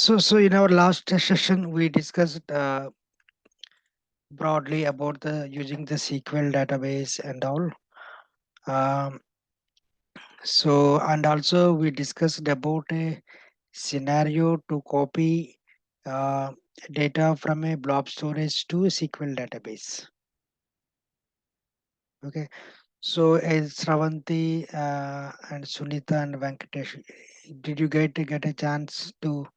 So in our last session, we discussed broadly about the using the SQL database and all. Um, and also we discussed about a scenario to copy uh, data from a blob storage to a SQL database. Okay. So as Sravanti and Sunita and Venkatesh, did you get a chance to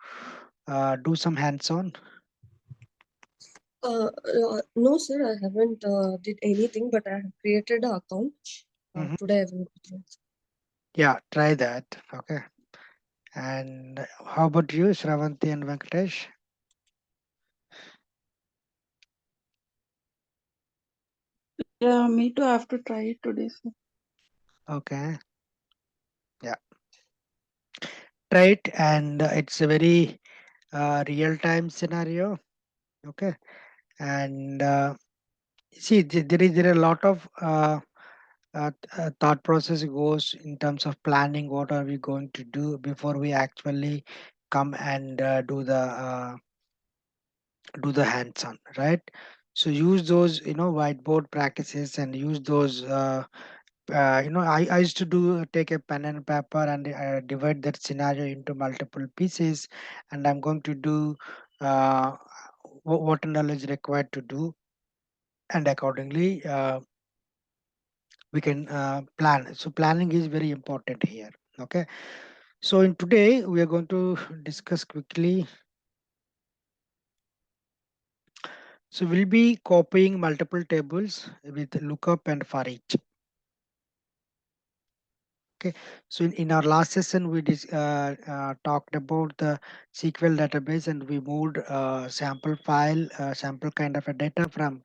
do some hands-on? No, sir, I haven't did anything, but I have created an account. Mhm. Today I will. Yeah, try that. Okay. And how about you, Shravanti and Venkatesh? Yeah, me too. I have to try it today. So. Okay, yeah, try it, and it's a very real-time scenario. Okay, and see, there are a lot of thought process goes in terms of planning. What are we going to do before we actually come and do the hands-on, right? So use those whiteboard practices and use those I used to take a pen and paper and divide that scenario into multiple pieces, and I'm going to do uh, what knowledge required to do, and accordingly we can plan. So planning is very important here. Okay, so in today we are going to discuss quickly. So we'll be copying multiple tables with lookup and foreach. Okay, so in our last session, we talked about the SQL database, and we moved sample kind of a data from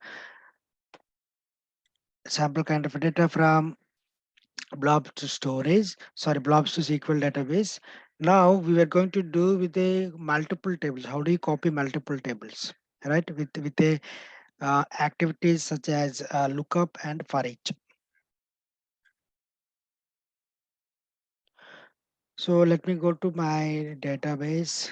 blobs to storage, sorry, blobs to SQL database. Now we were going to do with a multiple tables. How do you copy multiple tables, right? With a activities such as lookup and for each. So let me go to my database.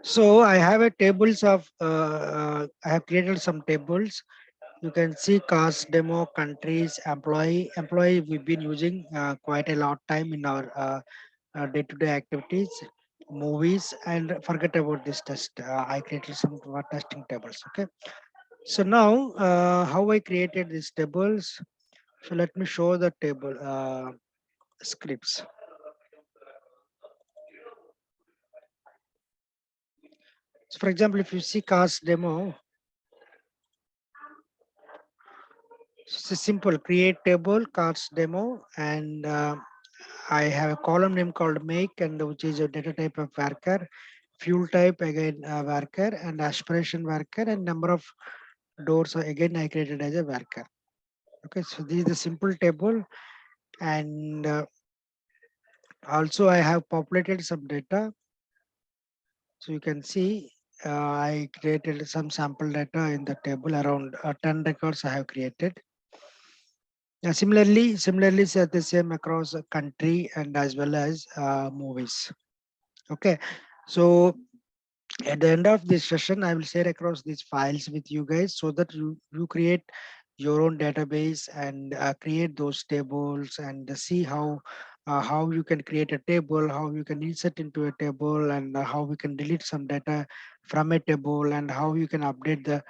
So I have a tables of I have created some tables. You can see cost, demo, countries, employee. Employee we've been using quite a lot time in our day-to-day activities, movies, and forget about this test. I created some testing tables. Okay. So now how I created these tables. So let me show the table scripts. So for example, if you see cost demo, it's a simple create table cards demo, and I have a column name called make, and which is a data type of worker, fuel type again worker, and aspiration worker, and number of doors again I created as a worker. Okay, so this is the simple table, and also I have populated some data. So you can see I created some sample data in the table around 10 records I have created. Yeah, similarly, set the same across a country and as well as movies. Okay, so at the end of this session, I will share across these files with you guys so that you create your own database and create those tables and see how you can create a table, how you can insert into a table, and how we can delete some data from a table, and how you can update the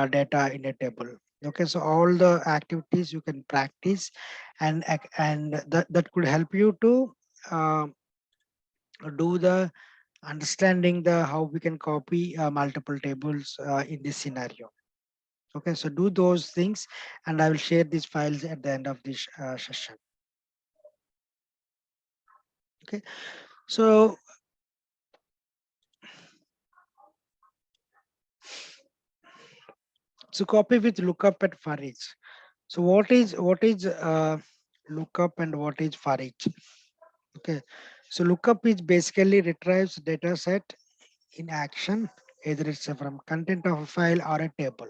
data in a table. Okay, so all the activities you can practice, and that could help you to uh, do the understanding the how we can copy multiple tables in this scenario. Okay, so do those things, and I will share these files at the end of this session. Okay, so copy with lookup and foreach. So what is lookup and what is foreach? Okay, so lookup is basically retrieves data set in action, either it's from content of a file or a table.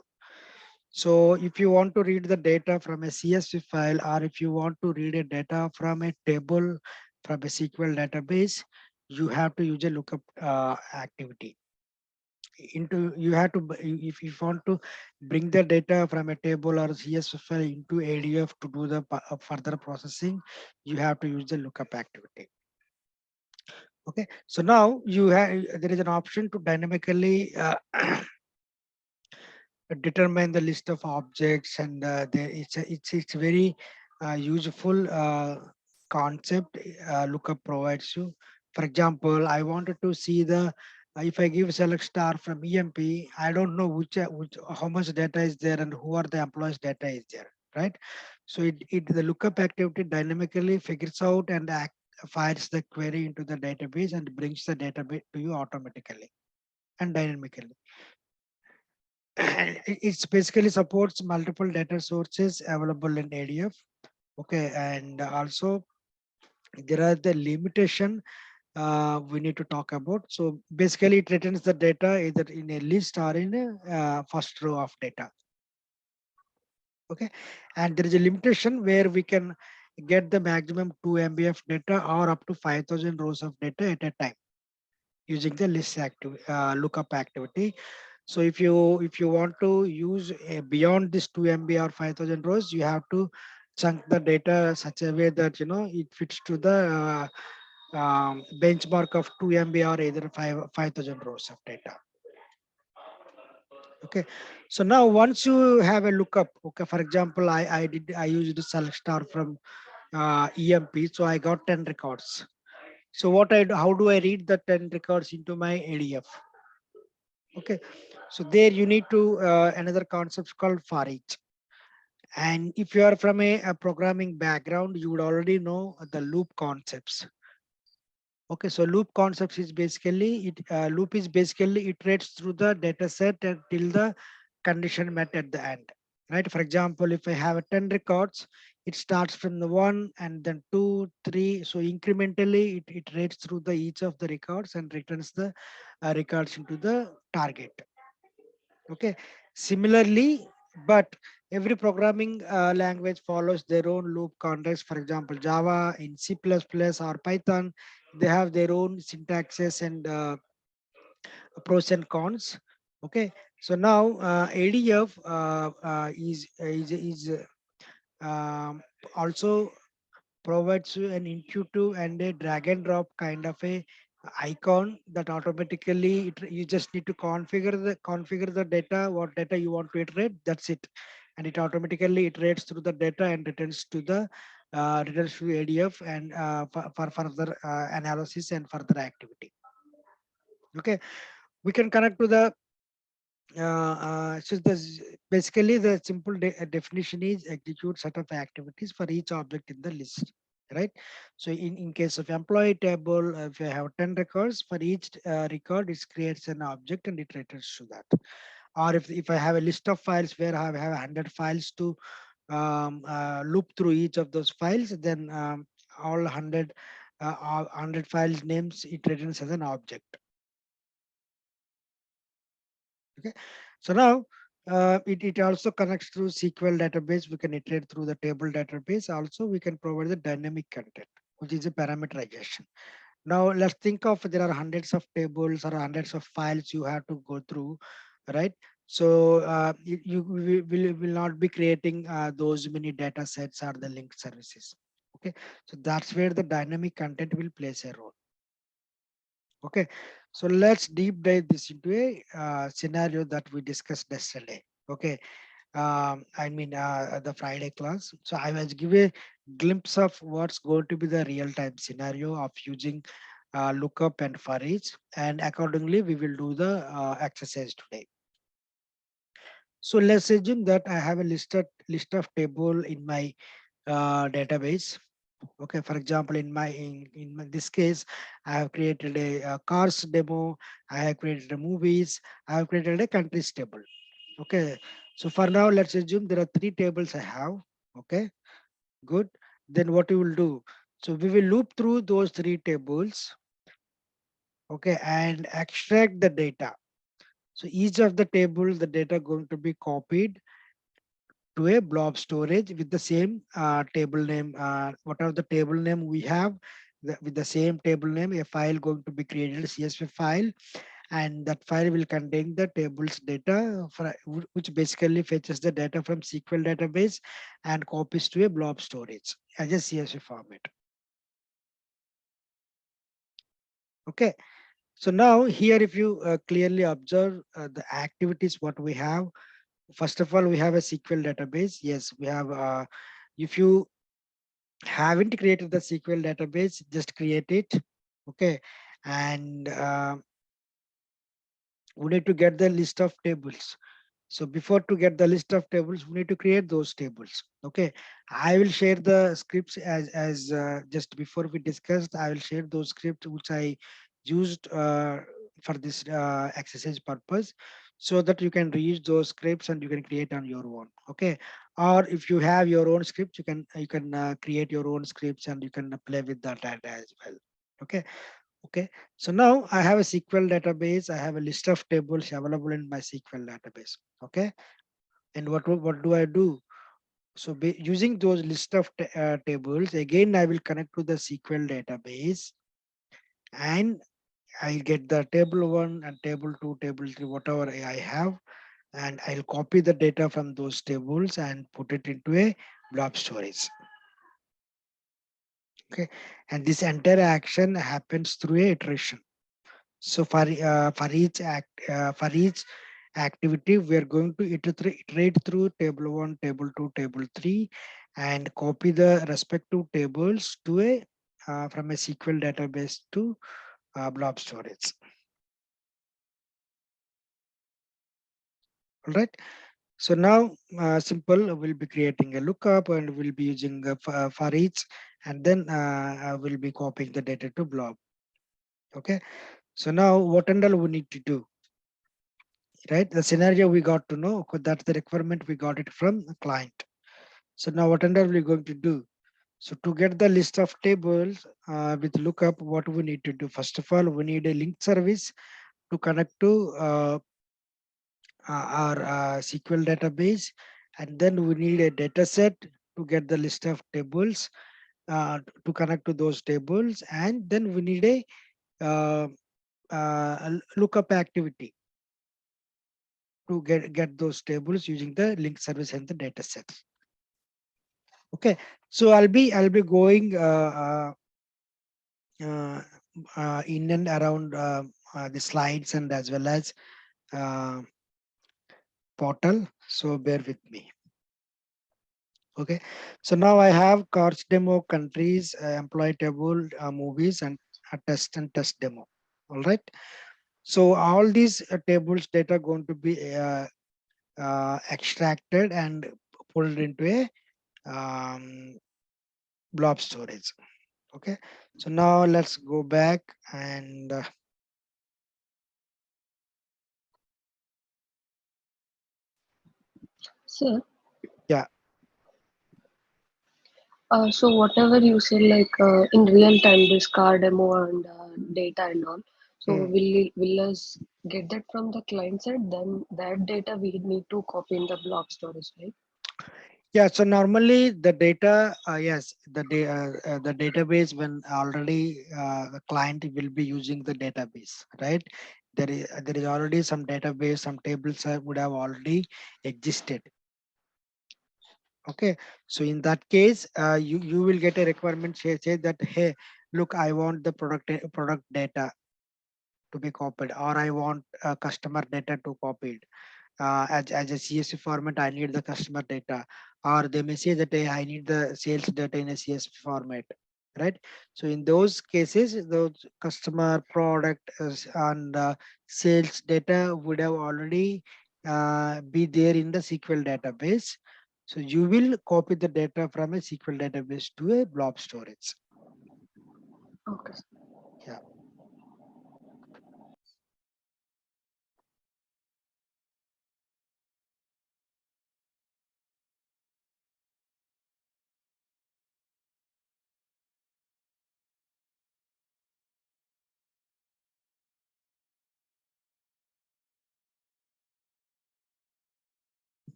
So if you want to read the data from a CSV file, or if you want to read a data from a table from a SQL database, you have to use a lookup activity. Into you have to if you want to bring the data from a table or CSV file into ADF to do the further processing, you have to use the lookup activity. Okay, so now you have there is an option to dynamically determine the list of objects, and it's very useful concept lookup provides you. For example, I wanted to see the if I give select star from EMP, I don't know which how much data is there and who are the employees data is there, right? So it the lookup activity dynamically figures out and fires the query into the database and brings the database to you automatically and dynamically. And it's basically supports multiple data sources available in ADF. Okay, and also there are the limitation we need to talk about. So basically, it returns the data either in a list or in a first row of data. Okay, and there is a limitation where we can get the maximum 2 MB of data or up to 5,000 rows of data at a time using the list active lookup activity. So if you want to use beyond this 2 MB or 5,000 rows, you have to chunk the data such a way that it fits to the benchmark of 2 MB or either 5,000 rows of data. Okay, so now once you have a lookup, okay, for example, I used select star from EMP, so I got 10 records. So how do I read the 10 records into my ADF? Okay, so there you need to another concept called foreach. And if you are from a programming background, you would already know the loop concepts. Okay, so loop is basically iterates through the data set until the condition met at the end. Right. For example, if I have a 10 records, it starts from the one and then two, three. So incrementally, it iterates through the each of the records and returns the records into the target. Okay, similarly, but every programming language follows their own loop context. For example, Java in C++ or Python, they have their own syntaxes and pros and cons. Okay, so now ADF is also provides you an intuitive and a drag and drop kind of a icon that automatically you just need to configure the data, what data you want to iterate, that's it, and it automatically iterates through the data and returns to the returns to ADF and for further analysis and further activity. Okay, we can connect to the so basically the simple definition is execute set of activities for each object in the list, right? So in case of employee table, if you have 10 records, for each record, it creates an object and it returns to that. Or if I have a list of files where I have 100 files to loop through each of those files, then all 100 files names, it returns as an object. Okay, so now it also connects through SQL database. We can iterate through the table database. Also, we can provide the dynamic content, which is a parameterization. Now, let's think of there are hundreds of tables or hundreds of files you have to go through, right? So will not be creating those many data sets or the linked services. Okay, so that's where the dynamic content will plays a role. Okay, so let's deep dive this into a scenario that we discussed yesterday. Okay, I mean the Friday class. So I was give a glimpse of what's going to be the real-time scenario of using lookup and foreach, and accordingly we will do the exercise today. So let's assume that I have a list of table in my database. Okay, for example, this case, I have created a cars demo, I have created a movies, I have created a countries table. Okay, so for now, let's assume there are three tables I have. Okay, good. Then what we will do? So we will loop through those three tables. Okay, and extract the data. So each of the table, the data going to be copied to a blob storage with the same table name. Whatever the table name we have, with the same table name, a file going to be created, CSV file, and that file will contain the tables data, which basically fetches the data from SQL database and copies to a blob storage as a CSV format. Okay. So now here, if you clearly observe the activities, what we have, first of all, we have a SQL database. Yes, we have, if you haven't created the SQL database, just create it. Okay. And we need to get the list of tables. So before to get the list of tables, we need to create those tables. Okay. I will share the scripts as just before we discussed, I will share those scripts which I used for this exercise purpose, so that you can reuse those scripts and you can create on your own. Okay. Or if you have your own scripts, you can create your own scripts and you can play with that as well. Okay. Okay, so now I have a SQL database. I have a list of tables available in my SQL database. Okay, and what do I do? So using those list of tables, again I will connect to the SQL database, and I get the table one and table two, table three, whatever I have, and I'll copy the data from those tables and put it into a blob storage. Okay, and this entire action happens through a iteration. So for each activity, we are going to iterate through table one, table two, table three, and copy the respective tables to a from a SQL database to blob storage. All right. So now, simple. We'll be creating a lookup, and we'll be using for each, and then I will be copying the data to blob. Okay. So now, what and all we need to do? Right, the scenario we got to know, okay, that's the requirement we got it from the client. So now what are we going to do? So to get the list of tables with lookup, what we need to do? First of all, we need a link service to connect to our SQL database, and then we need a data set to get the list of tables to connect to those tables, and then we need uh, a lookup activity to get those tables using the link service and the data set. Okay, so I'll be going uh, in and around the slides and as well as uh, portal. So bear with me. Okay, so now I have cards demo, countries, employee table, movies, and a test demo. All right. So all these tables data going to be extracted and pulled into a blob storage. Okay, so now let's go back and Sir, yeah. so whatever you said, like in real time, this car demo and data and all. So Hmm. will us get that from the client side? Then that data we need to copy in the blob storage, right? Yeah, so normally the data, yes, the database, when already the client will be using the database, right? There is already some database, some tables would have already existed. Okay, so in that case, you will get a requirement say that, hey, look, I want the product data to be copied, or I want customer data to copied. As a CSV format, I need the customer data, or they may say that, hey, I need the sales data in a CSV format, right? So in those cases, those customer product and sales data would have already be there in the SQL database. So you will copy the data from a SQL database to a blob storage. Okay. Yeah.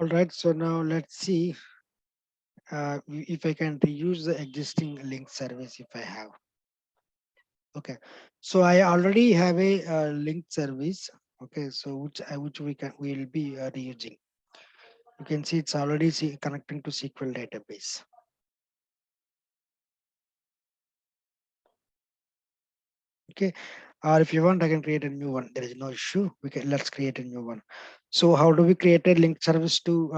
All right. So now let's see if I can reuse the existing link service if I have. Okay. So I already have a linked service. Okay. So which we will be reusing. You can see it's already connecting to SQL database. Okay. Or if you want, I can create a new one. There is no issue. Let's create a new one. So how do we create a link service to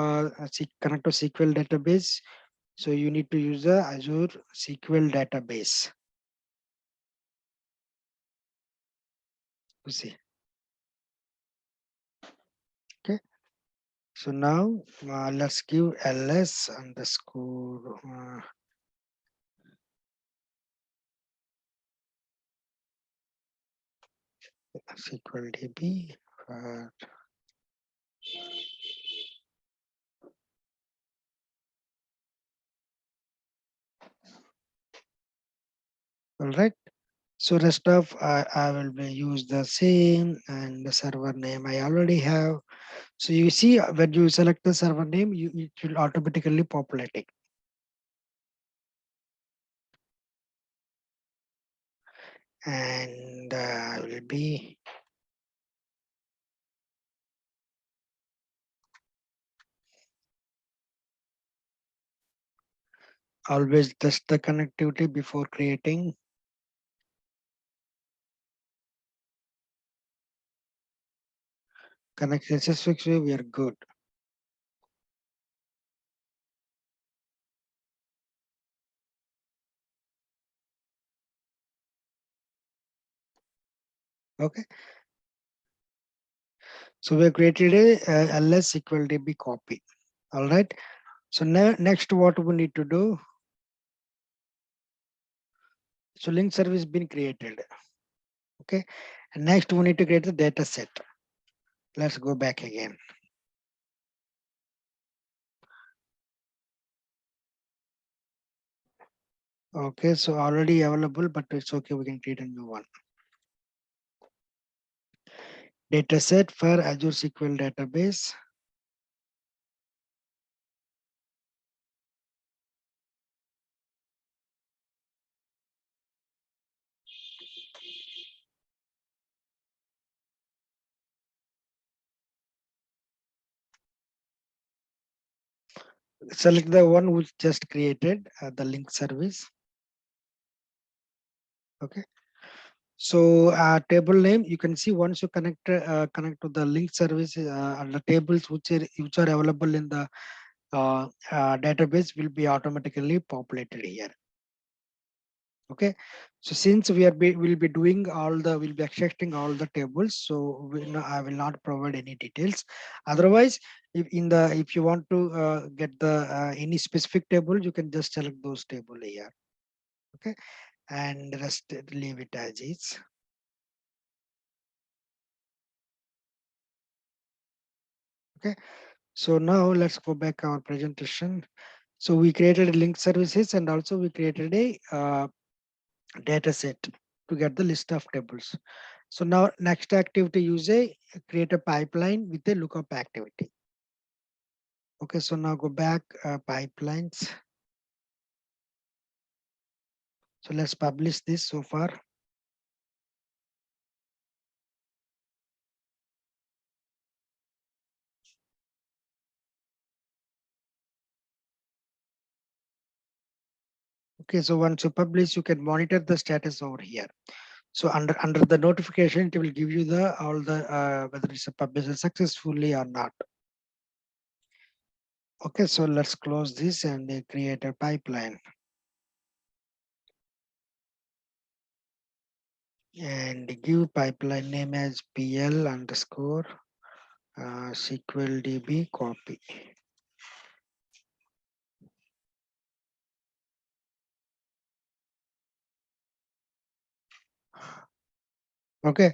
connect to SQL database? So you need to use the Azure SQL database. You see. Okay. So now let's give ls underscore SQL DB. All right. So rest of I will use the same, and the server name I already have. So you see when you select the server name, it will automatically populate it. And I will be always test the connectivity before creating. Connect successfully, we are good. Okay. So we have created a ls SQL DB copy. All right. So next what we need to do. So link service been created. Okay. And next we need to create the data set. Let's go back again. Okay. So already available, but it's okay. We can create a new one. Data set for Azure SQL database. Select the one which just created the link service. Okay. So table name, you can see once you connect to the link service, and the tables which are available in the database will be automatically populated here. Okay. So since will be doing will be extracting all the tables, so I will not provide any details. Otherwise, if you want to get the any specific table, you can just select those table here. Okay. And rest leave it as is. Okay. So now let's go back our presentation. So we created link services, and also we created a data set to get the list of tables. So now next activity, use a create a pipeline with a lookup activity. Okay, so now go back pipelines. So let's publish this so far. Okay, so once you publish, you can monitor the status over here. So under the notification, it will give you the all the whether it's a published successfully or not. Okay, so let's close this and create a pipeline and give pipeline name as PL underscore SQL DB copy. Okay,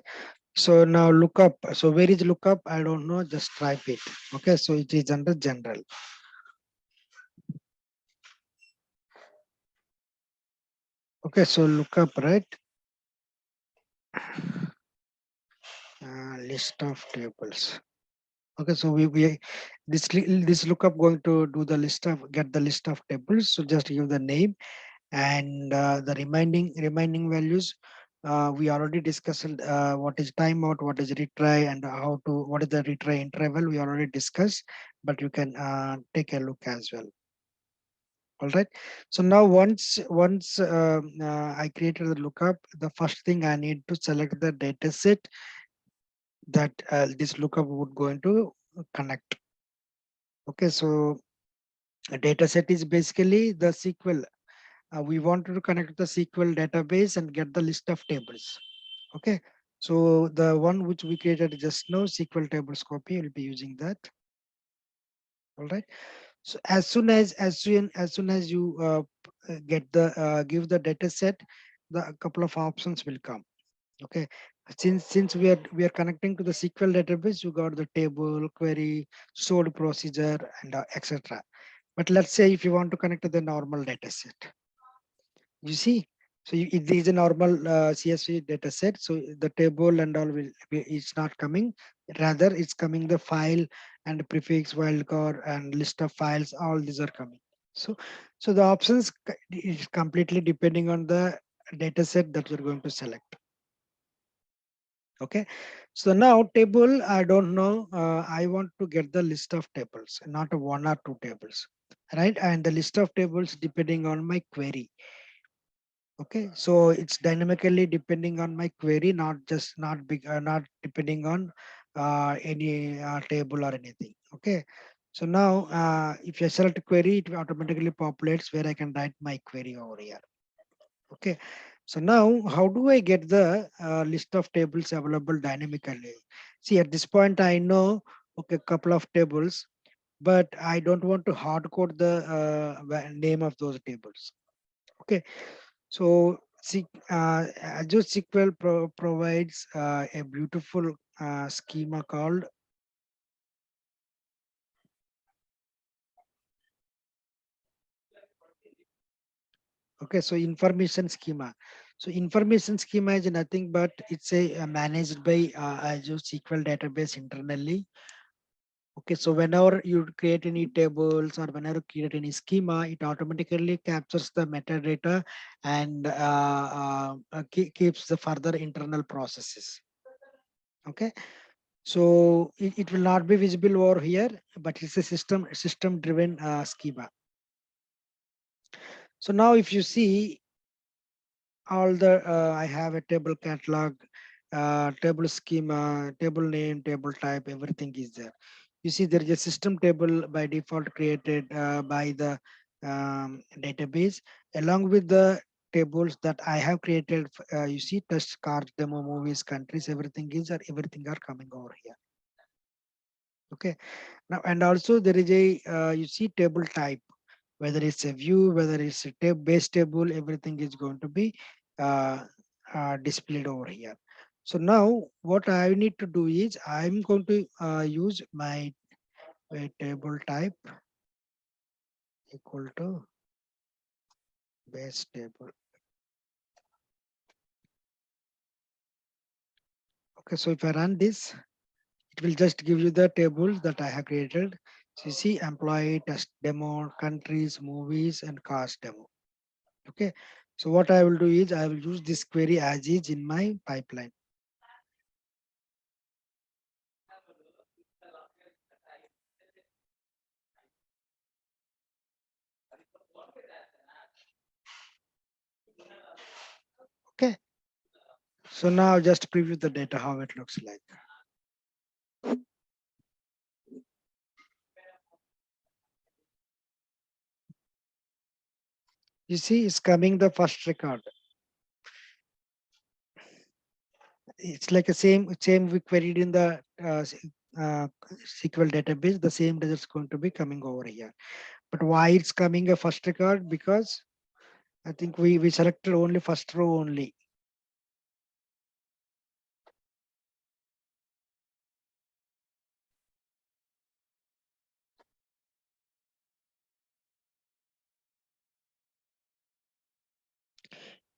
so now lookup. So where is lookup? I don't know. Just type it. Okay, so it is under general. Okay, so lookup, right? List of tables. Okay, so we this lookup going to do the list of get the list of tables. So just give the name and the remaining values. We already discussed what is timeout, what is retry, and how to what is the retry interval. We already discussed, but you can take a look as well. All right. So now once I created the lookup, the first thing I need to select the data set that this lookup would going to connect. Okay, so a data set is basically the SQL. We want to connect the SQL database and get the list of tables. Okay, so the one which we created just now, SQL tables copy, will be using that. All right. So as soon as you get the give the data set, the a couple of options will come. Okay, since we are connecting to the SQL database, you got the table, query, stored procedure, and etc. But let's say if you want to connect to the normal data set, you see, so it is a normal CSV data set. So the table and all it's not coming. Rather, it's coming the file and prefix, wildcard, and list of files. All these are coming. So so the options is completely depending on the data set that you're going to select. Okay, so now table, I don't know. I want to get the list of tables, not a one or two tables, right? And the list of tables depending on my query. Okay, so it's dynamically depending on my query, not depending on any table or anything. Okay, so now if I select query, it automatically populates where I can write my query over here. Okay, so now how do I get the list of tables available dynamically? See, at this point, I know, okay, couple of tables, but I don't want to hard code the name of those tables. Okay, so see, Azure SQL provides a beautiful schema called. Okay, so information schema. So information schema is nothing but it's a managed by Azure SQL database internally. Okay, so whenever you create any tables or whenever you create any schema, it automatically captures the metadata and keeps the further internal processes. Okay, so it will not be visible over here, but it's a system driven schema. So now if you see all the I have a table catalog, table schema, table name, table type, everything is there. You see there is a system table by default created by the database along with the tables that I have created. You see test cards, demo, movies, countries, everything are coming over here. Okay, now and also there is a you see table type, whether it's a view, whether it's a base table, everything is going to be uh, displayed over here. So now what I need to do is I'm going to use my table type equal to base table. Okay, so if I run this, it will just give you the tables that I have created. So you see employee, test demo, countries, movies, and cars demo. Okay. So what I will do is I will use this query as is in my pipeline. Okay. So now just preview the data, how it looks like. You see, it's coming the first record. It's like a same we queried in the SQL database. The same data is going to be coming over here. But why it's coming a first record? Because I think we selected only first row only.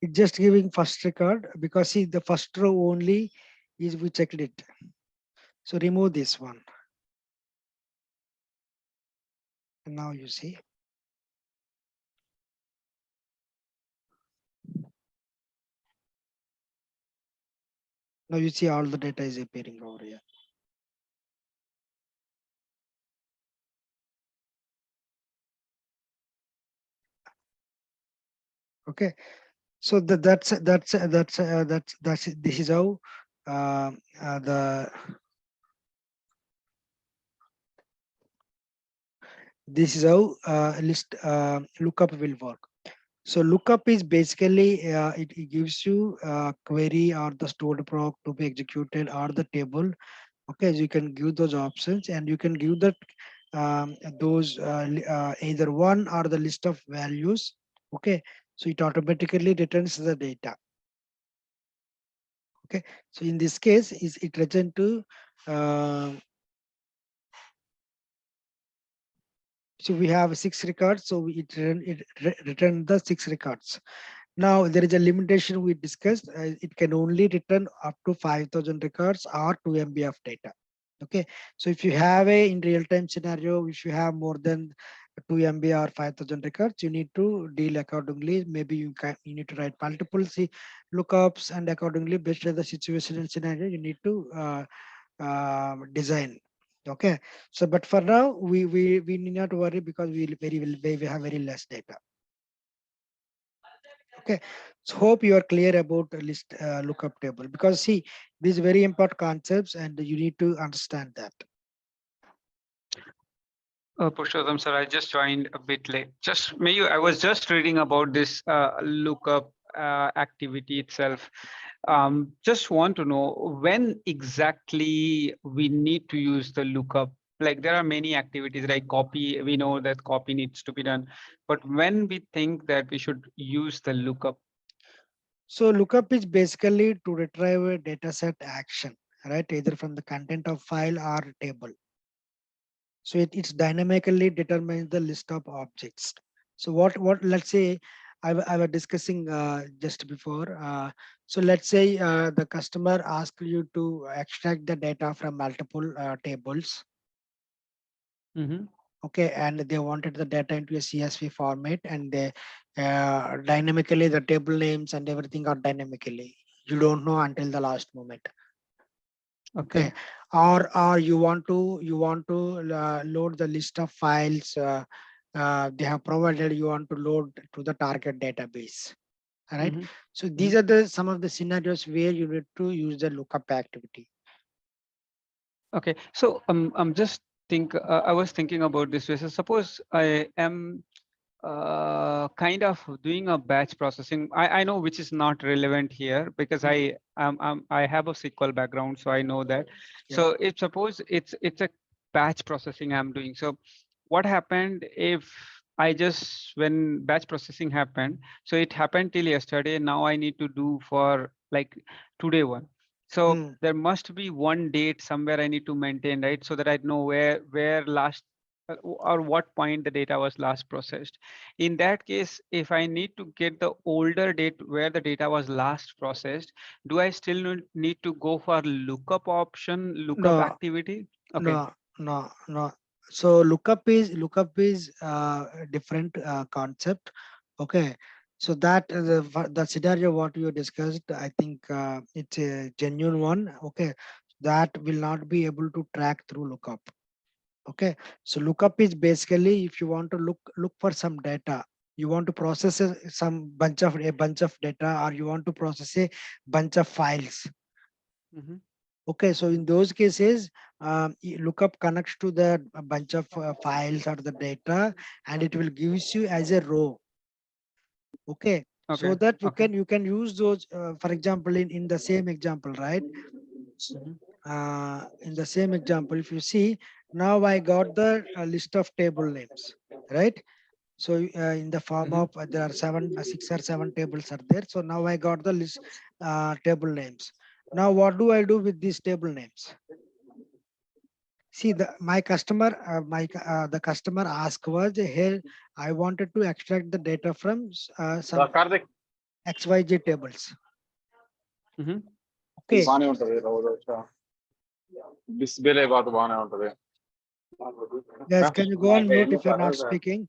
It's just giving first record because see the first row only is we checked it. So remove this one. And now you see. Now you see all the data is appearing over here. Okay. So that's this is how the this is how list lookup will work. So lookup is basically it gives you query or the stored proc to be executed or the table. Okay, so you can give those options and you can give that those either one or the list of values. Okay, so it automatically returns the data. Okay, so in this case is it return to uh, so we have 6 records, so return the 6 records. Now there is a limitation we discussed. It can only return up to 5,000 records or 2 MB of data. Okay, so if you have a in real-time scenario, if you have more than 2 MB or 5,000 records, you need to deal accordingly. Maybe you need to write multiple lookups, and accordingly based on the situation and scenario, you need to design. Okay, so but for now we need not worry because we have very less data. Okay, so hope you are clear about the list lookup table because see these very important concepts and you need to understand that. Purushottam sir, I just joined a bit late. Just maybe I was just reading about this lookup activity itself. Just want to know when exactly we need to use the lookup. Like there are many activities like copy. We know that copy needs to be done, but when we think that we should use the lookup. So lookup is basically to retrieve a data set action, right? Either from the content of file or table. So it's dynamically determines the list of objects. So what let's say I was discussing just before. So let's say the customer asks you to extract the data from multiple tables. Mm-hmm. Okay, and they wanted the data into a CSV format, and they dynamically the table names and everything are dynamically. You don't know until the last moment. Okay, or you want to load the list of files they have provided. You want to load to the target database. All right. Mm-hmm. So these are the some of the scenarios where you need to use the lookup activity. Okay, so I'm just I was thinking about this way. So suppose I am kind of doing a batch processing. I know which is not relevant here because I have a SQL background, so I know that. Yeah. So if suppose it's a batch processing I'm doing. So what happened if I just when batch processing happened? So it happened till yesterday. Now I need to do for like today one. So Mm. there must be one date somewhere I need to maintain, right? So that I know where last or what point the data was last processed. In that case, if I need to get the older date where the data was last processed, do I still need to go for lookup option, lookup No, activity? Okay. no, no. So lookup is a different concept. Okay. So that the scenario what you discussed, I think it's a genuine one. Okay. That will not be able to track through lookup. Okay. So lookup is basically if you want to look for some data, you want to process some bunch of data, or you want to process a bunch of files. Mm-hmm. Okay, so in those cases, lookup connects to the a bunch of files or the data, and it will gives you as a row. Okay, so Okay. that Okay. you can use those. For example, in the same example, right? Mm-hmm. In the same example, if you see now, I got the list of table names, right? So in the form Mm-hmm. of there are six or seven tables are there. So now I got the list table names. Now what do I do with these table names? See, the customer asked was, hey, I wanted to extract the data from some Karthik, XYZ tables. Mm-hmm. Okay, బానే ఉంటది display బాగా బానే ఉంటది. guys, can you go on mute if you're not speaking?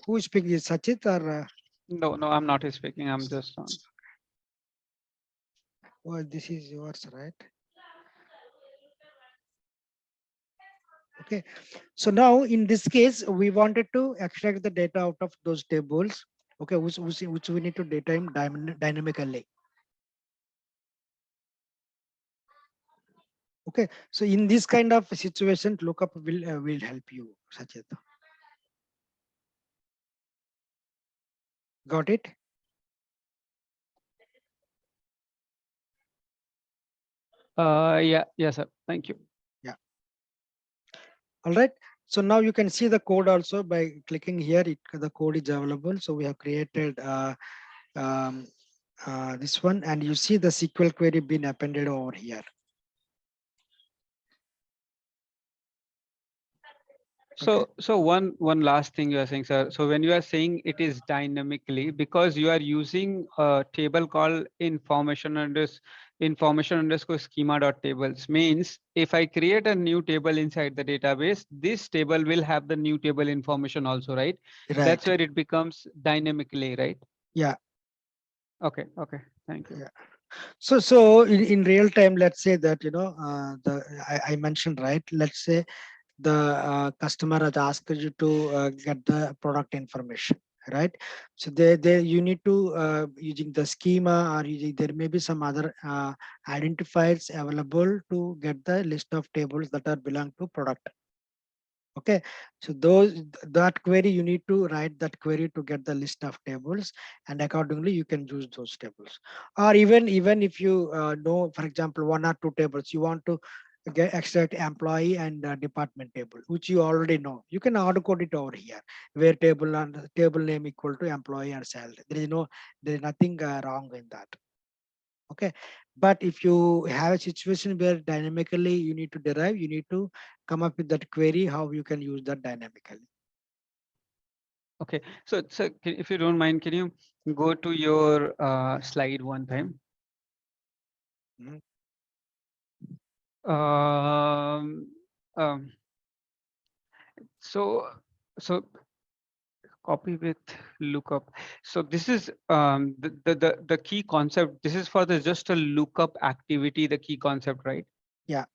Who is speaking? Is Sachit or No, no, I'm not speaking. I'm just on. well, this is yours, right? Okay, so now in this case, we wanted to extract the data out of those tables. Okay, which we need to data in dynamically. Okay, so in this kind of situation, lookup will help you, Sachit. Got it? Yeah, yes, sir. Thank you. Yeah. All right. So now you can see the code also by clicking here. The code is available. So we have created um, this one, and you see the SQL query being appended over here. So one last thing you are saying, sir. So when you are saying it is dynamically, because you are using a table called information underscore schema dot tables, means if I create a new table inside the database, this table will have the new table information also, right? That's Right. where it becomes dynamically, right? Yeah. Okay. Okay. Thank you. Yeah. So in real time, let's say that I mentioned, right. Let's say the customer has asked you to get the product information, right? So they you need to using the schema, or using, there may be some other identifiers available to get the list of tables that are belong to product. Okay, so that query, you need to write that query to get the list of tables, and accordingly you can use those tables. Or even if you know, for example, one or two tables you want to get extract employee and department table, which you already know, you can hard code it over here, where table name equal to employee and salary. There is nothing wrong in that. Okay, but if you have a situation where dynamically you need to derive, you need to come up with that query how you can use that dynamically. Okay. So if you don't mind, can you go to your slide one time? Mhm. Um, um, so so copy with lookup. So this is the key concept. This is for the just a lookup activity, the key concept, right? Yeah.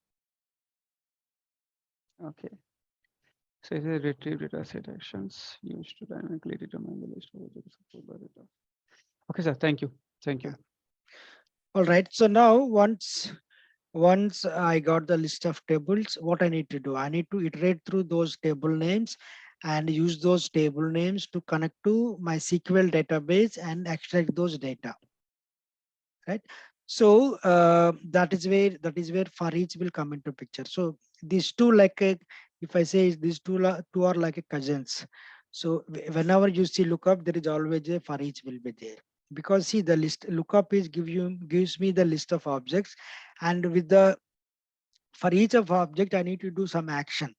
Okay. So it is retrieve data set actions used to dynamically determine the list of objects supported by data. Okay, sir. Thank you. Thank you. Yeah. All right, so now once I got the list of tables, what I need to do, I need to iterate through those table names and use those table names to connect to my SQL database and extract those data, right? So that is where for each will come into picture. So these two, like if I say these two are like a cousins. So whenever you see lookup, there is always a for each will be there, because see, the list lookup is gives me the list of objects, and with the for each of object I need to do some action.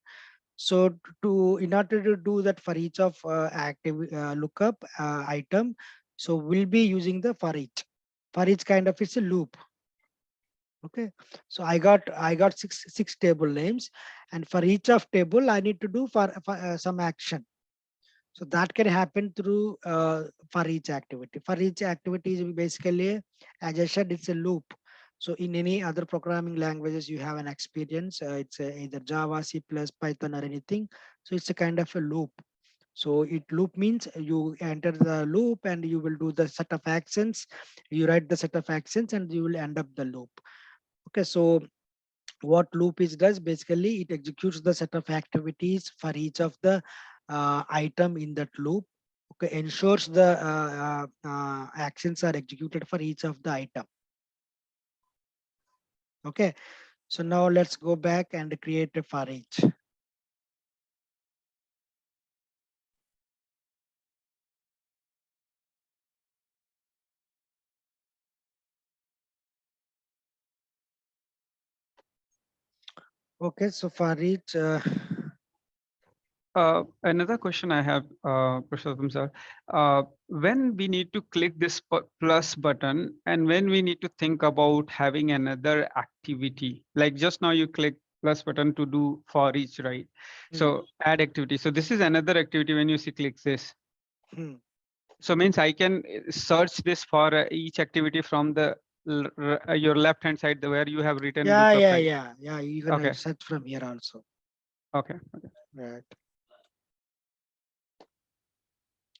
So in order to do that for each of active lookup item, So we'll be using the for each. For each kind of it's a loop. Okay, so I got six table names, and for each of table I need to do for some action. So that can happen through for each activity. For each activity is basically, as I said, it's a loop. So in any other programming languages you have an experience, it's either Java, C++, Python, or anything. So it's a kind of a loop. So it loop means you enter the loop and you will do the set of actions. You write the set of actions and you will end up the loop. Okay, so what loop is does basically, it executes the set of activities for each of the item in that loop. Okay, ensures the actions are executed for each of the item. Okay, so now let's go back and create a for each. Okay, so for each Another question I have, Purushottam sir, when we need to click this plus button and when we need to think about having another activity, like just now you click plus button to do for each, right? So add activity. So this is another activity when you see click this. hmm. So means I can search this for each activity from the your left hand side, where you have written Yeah, lookup, yeah, right? yeah, yeah. You can Okay, search from here also. okay, okay. Right.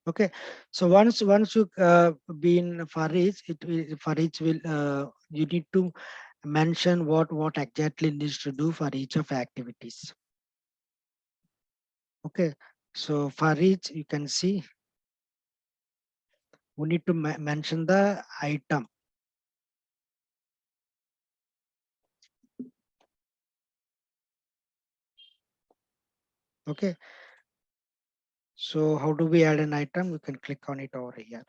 Okay. So once you be in for each, for each will you need to mention what exactly needs to do for each of activities. Okay. So for each, you can see we need to mention the item. Okay. So how do we add an item? You can click on it over here.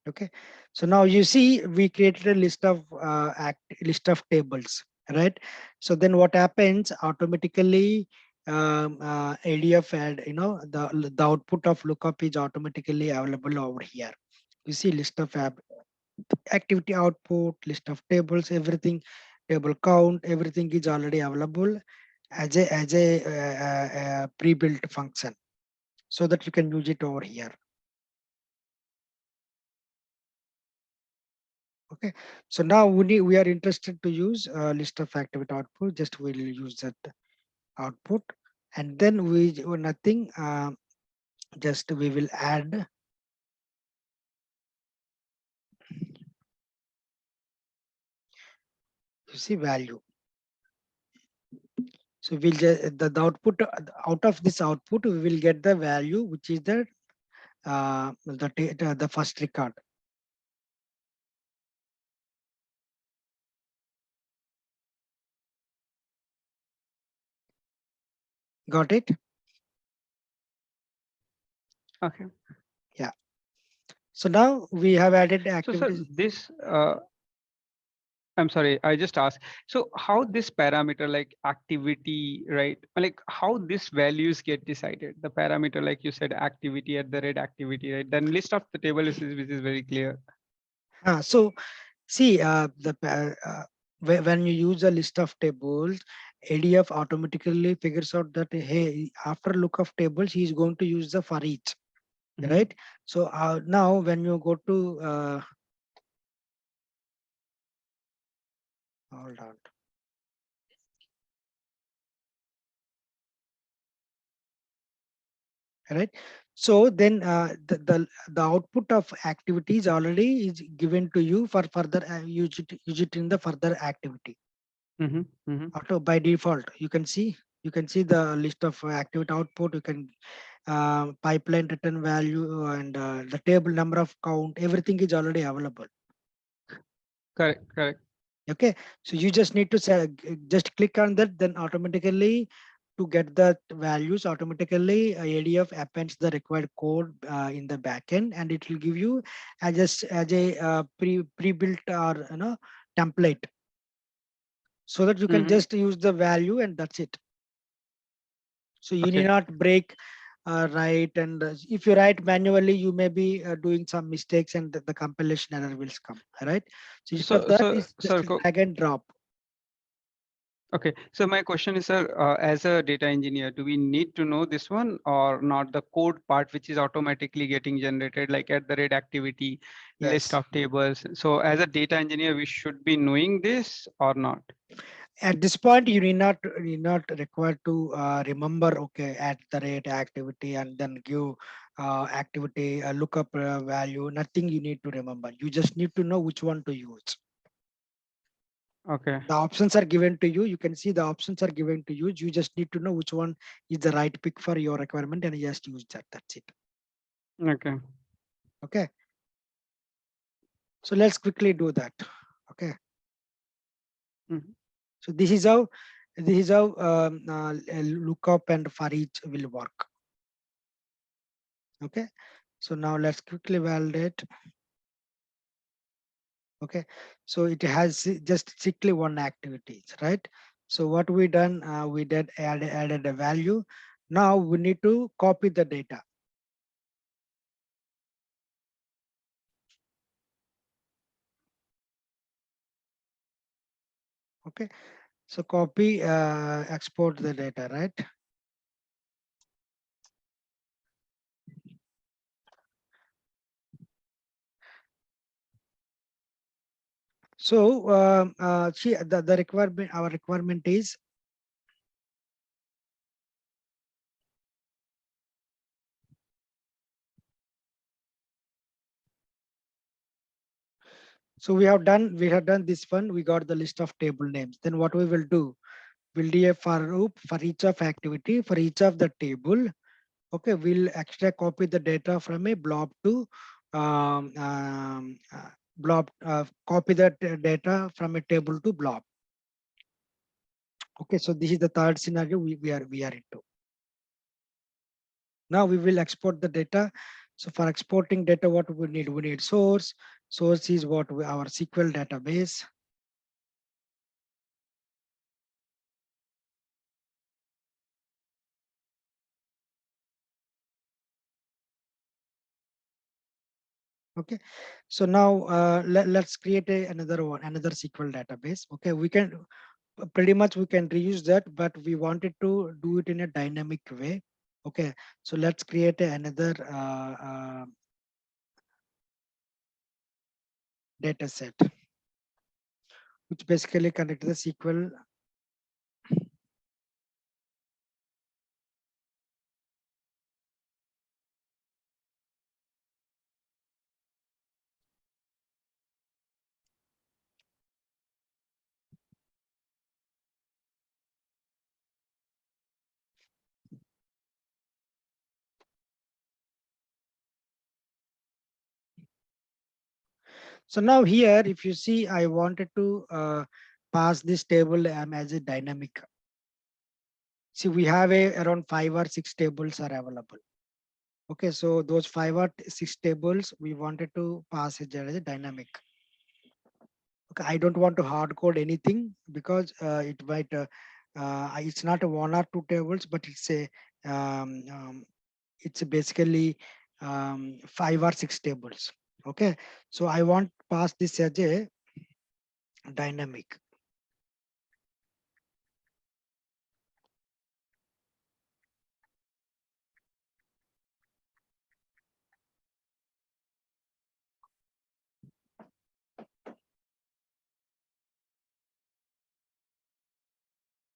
Okay, so now you see we created a list of tables, right? So then what happens automatically, ADF add, the output of lookup is automatically available over here. You see list of activity output, list of tables, everything, table count, everything is already available as a pre-built function, so that you can use it over here. Okay, so now we are interested to use a list of activity output. Just we'll use that output, and then we do nothing. Just we will add, you see, value. So we'll just the output, out of this output we will get the value, which is the first record. Got it? Okay. Yeah. So now we have added So, sir, activities. this I'm sorry, I just asked. So, how this parameter like activity, right? Like how this values get decided? The parameter, like you said, activity at the red activity, right? Then list of the table is which is very clear. So see, when you use a list of tables, ADF automatically figures out that, hey, after look of tables, he is going to use the for each, Mhm. right? So now when you go to hold on, right? So then the output of activities already is given to you for further use it in the further activity. Mhm. Mhm. Auto by default, you can see the list of activity output. You can pipeline return value and the table number of count, everything is already available. Correct. Correct. Okay, so you just need to say, just click on that, then automatically to get the values, automatically ADF appends the required code in the backend, and it will give you as a pre-built or template, so that you can Mhm. just use the value and that's it. So you need Okay. not break, write, and if you write manually, you may be doing some mistakes and the compilation error will come. All right. So for So, that so, is just sir, drag and drop. okay. So my question is, sir, as a data engineer, do we need to know this one or not? The code part, which is automatically getting generated, like at the rate activity list Yes. of tables. So as a data engineer, we should be knowing this or not? At this point, you need not required to remember. Okay, at the rate activity and then give activity lookup value. Nothing you need to remember. You just need to know which one to use. Okay. The options are given to you. You can see the options are given to you. You just need to know which one is the right pick for your requirement and you just use that. That's it. Okay. Okay. So let's quickly do that. Okay. Mhm. So this is how lookup and for each will work. Okay. So now let's quickly validate. Okay. So it has just strictly one activity, right? So what we done, we did added a value. Now we need to copy the data. Okay. So copy, export the data, right? So see the requirement, our requirement is so we have done this one. We got the list of table names. Then what we will do? We'll do a for loop for each of activity for each of the table. Okay, we'll extra copy the data from a blob to blob. Copy that data from a table to blob. Okay, so this is the third scenario we are into. Now we will export the data. So for exporting data, what we need? We need source. Source is what our SQL database. Okay, so now let's create another SQL database. Okay, we can pretty much we can reuse that, but we wanted to do it in a dynamic way. Okay, so let's create another data set, which basically connect the SQL. So now here, if you see, I wanted to pass this table as a dynamic. See, we have around 5 or 6 tables are available. Okay, so those 5 or 6 tables, we wanted to pass it as a dynamic. Okay, I don't want to hard code anything because it might, it's not a 1 or 2 tables, but it's basically 5 or 6 tables. Okay, so I want pass this as a dynamic.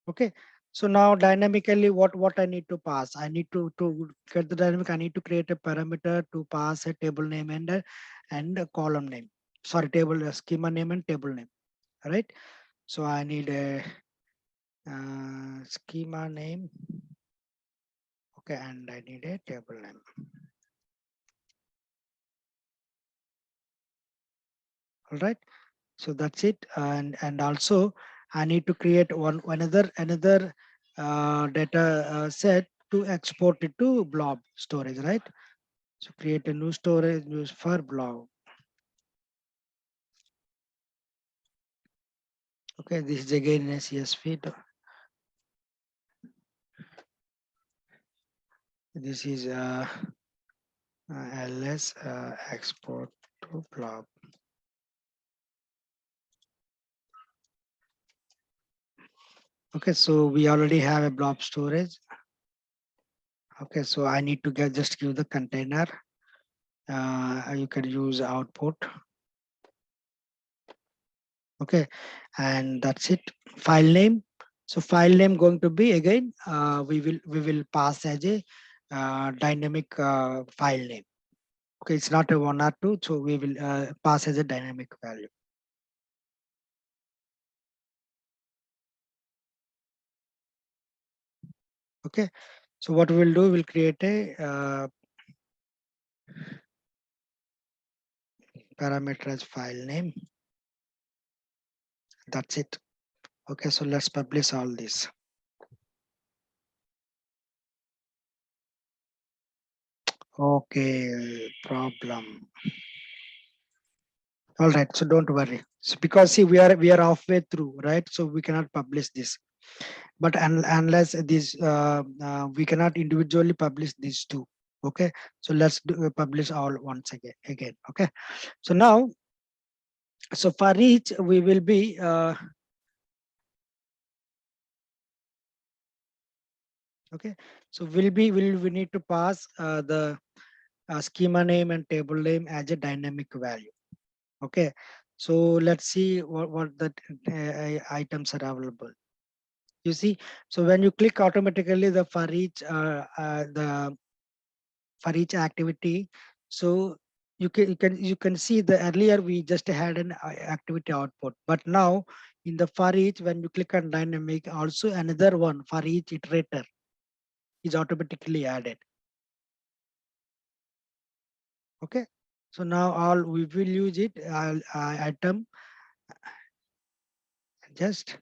Okay, so now dynamically what I need to pass, I need to get the dynamic, I need to create a parameter to pass a table name and a column name, sorry, table schema name and table name. All right, so I need a schema name. Okay, and I need a table name. All right, so that's it. And also I need to create another data set to export it to blob storage, right? So create a new storage use for blob. Okay, this is again in a CSV. This is ls export to blob. Okay, so we already have a blob storage. Okay, so I need to just give the container. You can use output. Okay, and that's it. File name. So file name going to be again. We will pass as a dynamic file name. Okay, it's not a 1 or 2, so we will pass as a dynamic value. Okay, so what we'll do, we'll create a parameter as file name. That's it. Okay, so let's publish all this. Okay, problem. All right, so don't worry. So because see, we are halfway through, right? So we cannot publish this. But unless these we cannot individually publish these two. Okay, so let's publish all once again. Okay, so now, so for each we will be okay, so we need to pass the schema name and table name as a dynamic value. Okay, so let's see what the items are available. You see, so when you click, automatically the for each activity, so you can see the earlier we just had an activity output, but now in the for each, when you click on dynamic, also another one for each iterator is automatically added. Okay, so now all we will use it item just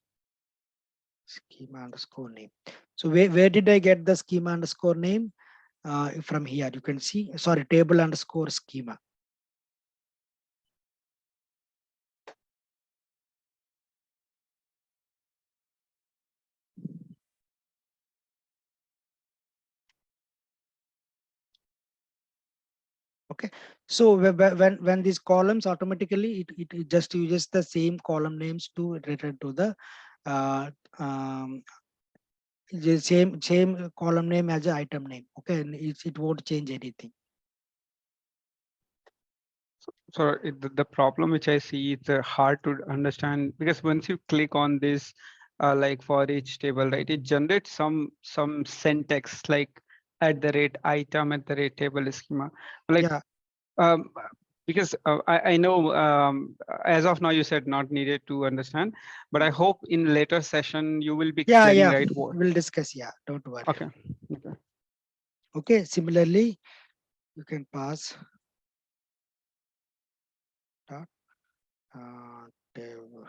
schema underscore name. So where did I get the schema underscore name? From here you can see, sorry, table underscore schema. Okay, so when these columns automatically it just uses the same column names to return to the uh, um, same column name as an item name. Okay, and it won't change anything. So the problem which I see, it's hard to understand because once you click on this, like for each table, right, it generates some syntax like at the rate item, at the rate table schema. Like Yeah, um, because I know as of now you said not needed to understand, but I hope in later session you will be explaining, yeah, right? What? we'll discuss. Yeah, don't worry. Okay. Okay. Okay, similarly you can pass dot table.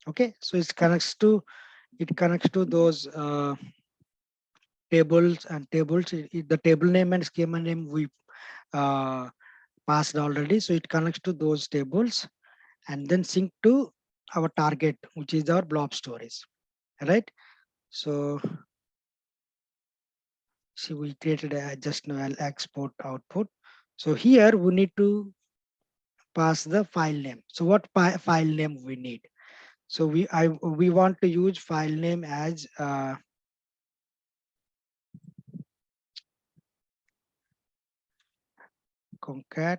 Okay, so it connects to those tables and tables. The table name and schema name we uh, passed already, so it connects to those tables and then sync to our target, which is our blob storage, right? So see, we created a just now an export output. So here we need to pass the file name. So what file name we need? So we want to use file name as concat.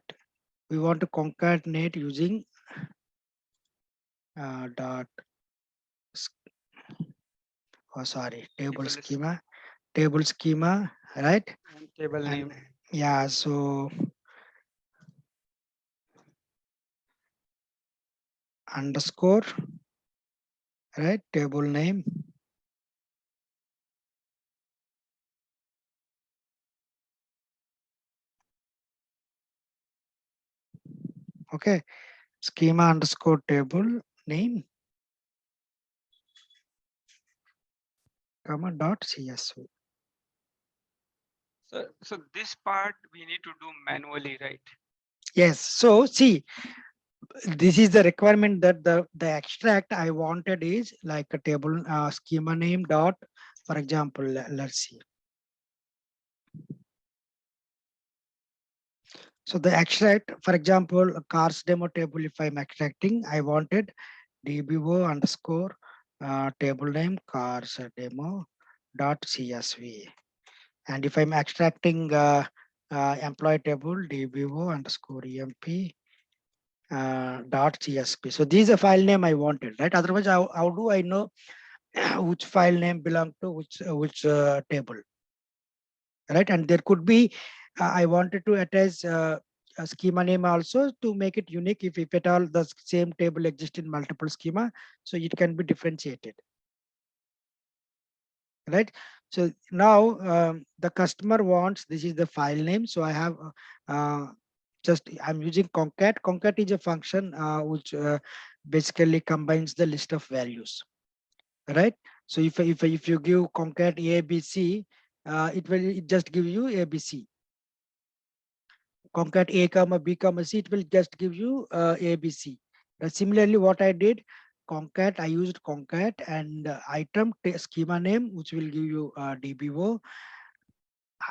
We want to concatenate using dot sorry, table schema, right? And table And name. yeah, so underscore, right, table name. Okay, schema underscore table name, comma dot csv. So this part we need to do manually, right? Yes, so see, this is the requirement that the extract I wanted is like a table schema name dot, for example, let's see. So the extract, for example, cars demo table, if I'm extracting, I wanted dbo underscore table name cars demo dot csv. And if I'm extracting employee table, dbo underscore emp dot csv. So this is a file name I wanted, right? Otherwise, how do I know which file name belong to which table, right? And there could be, I wanted to attach a schema name also to make it unique if at all the same table exists in multiple schema, so it can be differentiated, right? So now the customer wants, this is the file name, so I have just I'm using concat. Concat is a function which basically combines the list of values, right? So if you give concat abc, it will just give you abc. Concat a comma b comma c, it will just give you abc. Similarly, what I did, concat, I used concat and item schema name, which will give you dbo.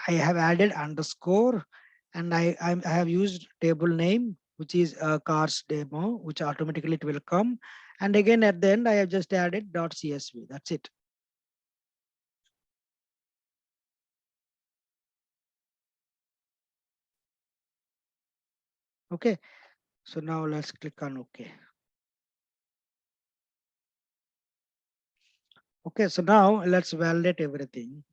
I have added underscore, and I have used table name, which is cars demo, which automatically it will come. And again at the end, I have just added .csv. That's it. Okay. So now let's click on OK. Okay. So now let's validate everything.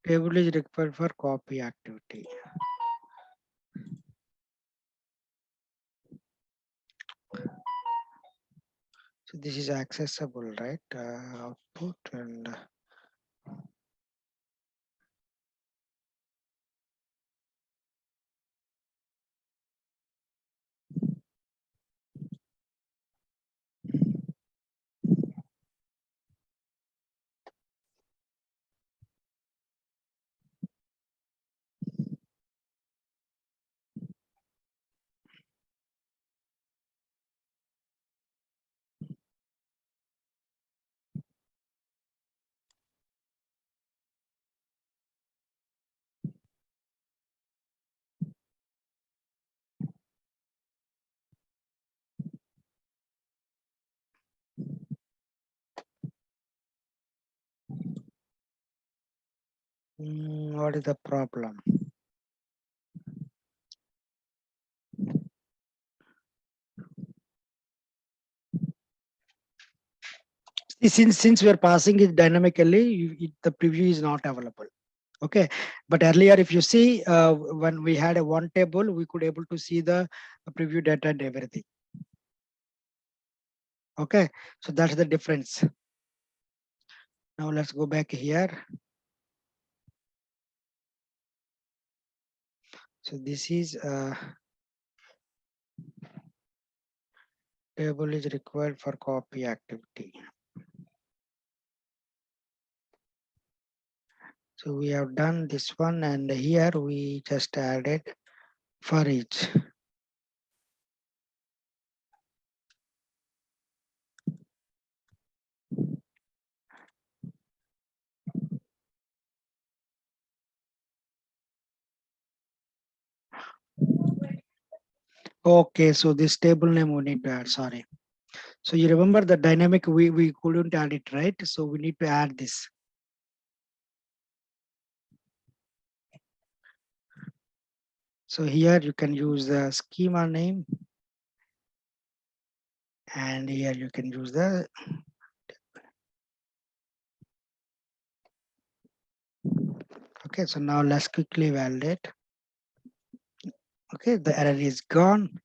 Table is required for copy activity. So this is accessible, right? Output and what is the problem? Since we are passing it dynamically, the preview is not available. Okay, but earlier if you see when we had a one table, we could able to see the preview data and everything. Okay, so that's the difference. Now let's go back here. So this is table is required for copy activity. So we have done this one, and here we just added for each. Okay, so this table name we need to add, sorry. So you remember the dynamic, we couldn't add it, right? So we need to add this. So here you can use the schema name, and here you can use the, Okay, so now let's quickly validate. Okay, the error is gone.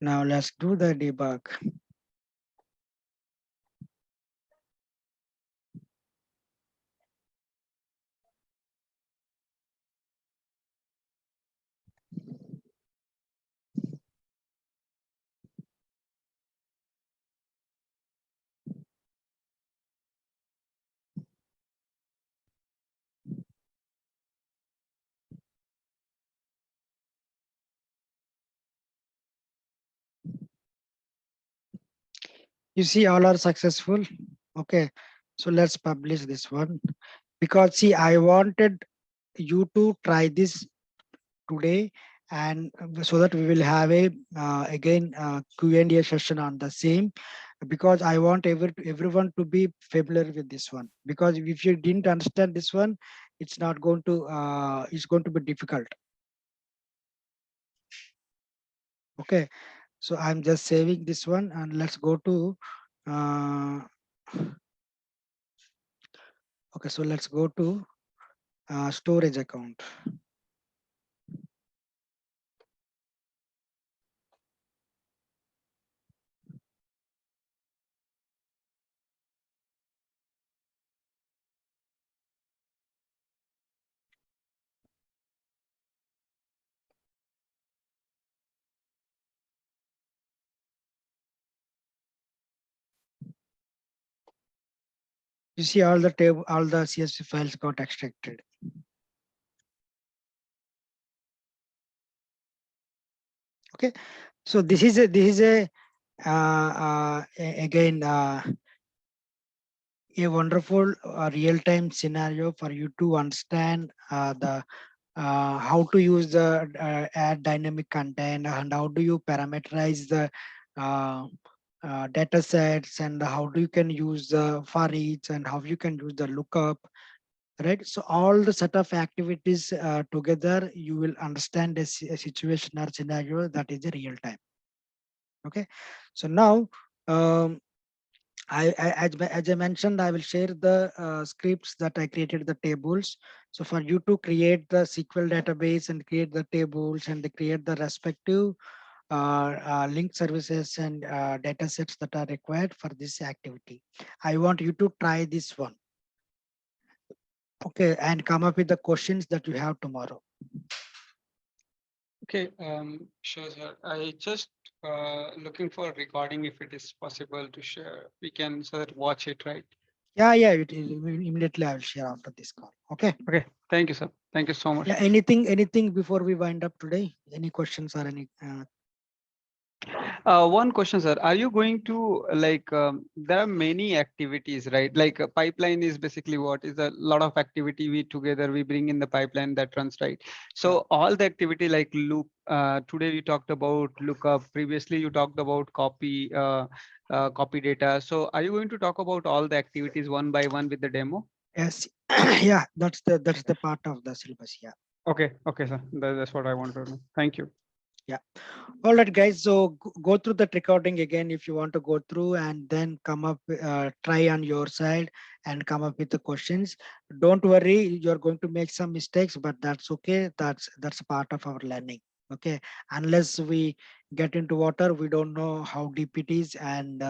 Now let's do the debug. You see, all are successful. Okay, so let's publish this one, because see, I wanted you to try this today, and so that we will have a again Q&A session on the same, because I want everyone to be familiar with this one, because if you didn't understand this one, it's going to be difficult. Okay, so I'm just saving this one, and let's go to okay, so let's go to storage account. You see, all the table, all the CSV files got extracted. Okay, so again a wonderful real-time scenario for you to understand the how to use the add dynamic content, and how do you parameterize the uh, data sets, and how do you can use the foreach, and how you can use the lookup, right? So all the set of activities together, you will understand a situation or scenario that is a real time. Okay, so now um, as I mentioned, I will share the scripts that I created, the tables. So for you to create the SQL database and create the tables and create the respective link services and data sets that are required for this activity. I want you to try this one. Okay, and come up with the questions that you have tomorrow. Okay, sure, sir. I just looking for a recording if it is possible to share. We can so that watch it, right? Yeah, it is immediately I will share after this call. Okay. Okay, thank you, sir. Thank you so much. Yeah, anything before we wind up today? Any questions or any One question, sir. Are you going to like there are many activities, right? Like a pipeline is basically what is a lot of activity we together we bring in the pipeline that runs, right? So all the activity like loop. Today we talked about lookup. Previously you talked about copy data. So are you going to talk about all the activities one by one with the demo? Yes, yeah, that's the part of the syllabus. Yeah, Okay, sir. That's what I want to know. Thank you. yeah. All right, guys. So go through that recording again if you want to go through, and then come up, try on your side and come up with the questions. Don't worry, you're going to make some mistakes, but that's okay. That's a part of our learning. Okay, unless we get into water, we don't know how deep it is, and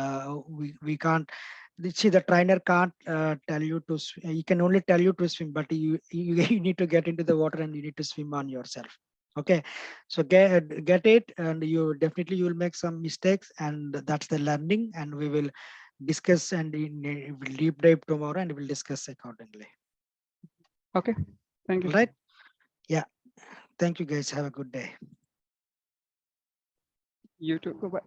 we can't. See, the trainer can't tell you to. He can only tell you to swim, but you you need to get into the water and you need to swim on yourself. Okay, so get it, and you definitely you will make some mistakes, and that's the learning, and we will discuss, and we'll deep dive tomorrow, and we'll discuss accordingly. Okay. Thank you, All sir. right. Yeah, thank you guys, have a good day. You too. Bye.